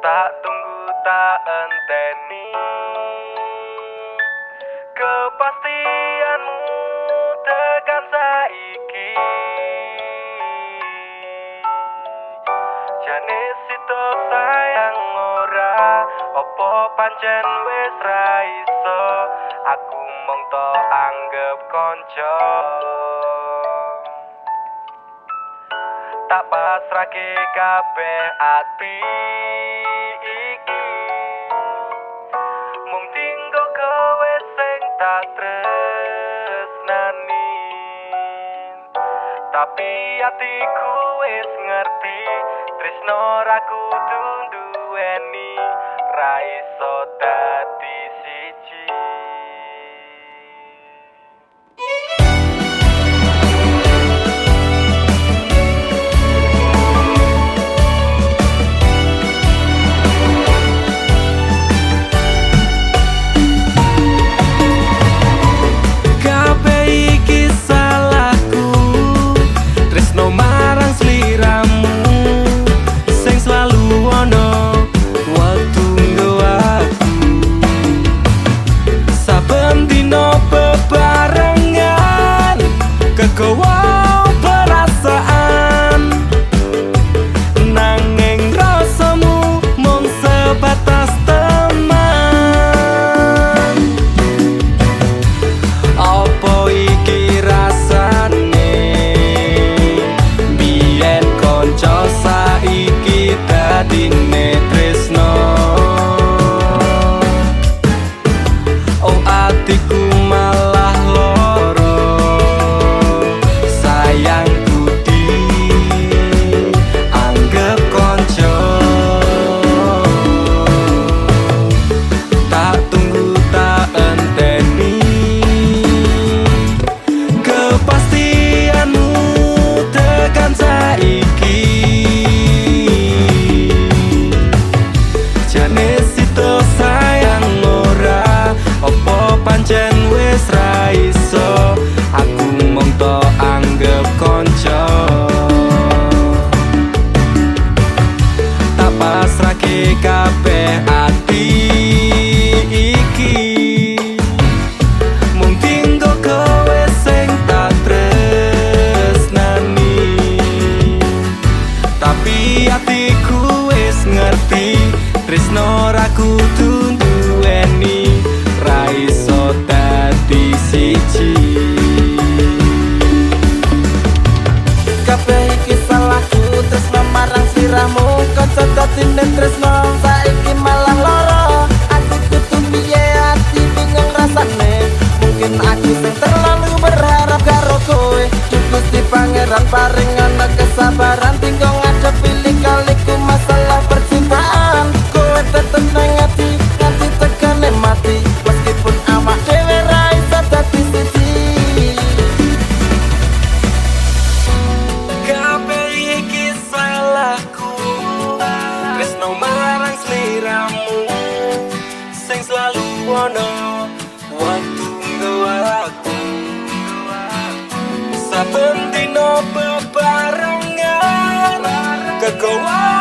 Tak tunggu tak enteni kepastianmu tekan saiki. Jane sito sayang ora opo pancen wis ra iso, aku mung to anggap konco. Tak pasrahke kabeh ati iki, mung tinggo kowe sing tak tresnani. Tapi atiku wis ngerti, tresno ra kudu duweni, ra iso dadi siji. Kegowo perasaan nanging rasamu mung sebatas teman. Apa iki rasane biyen kanca saiki dadine tresno. Oh atiku malah pancen wis ra iso, aku mung to anggap konco. Tak pasrahke kabeh ati iki, mung tinggo kowe sing tak tresnani. Tapi atiku wis ngerti, tresno ra kudu duweni, ra iso dadi siji. Kabeh iki salahku, tresno marang sliramu, kanca dadine tresno saiki malah lara. Aku kudu piye ati bingung rasane, mungkin aku sing terlalu berharap karo kowe. Gusti Pangeran paring ana kesabaran tinggo ngadepi lika-liku masalah percintaan. Kowe tetep nang ati nganti tekane mati, meskipun awak dhewe ra iso dadi siji. Kabeh iki salahku, tresno marang sliramu sing selalu ono waktu nggawaku. Saben dino bebarengan kegowo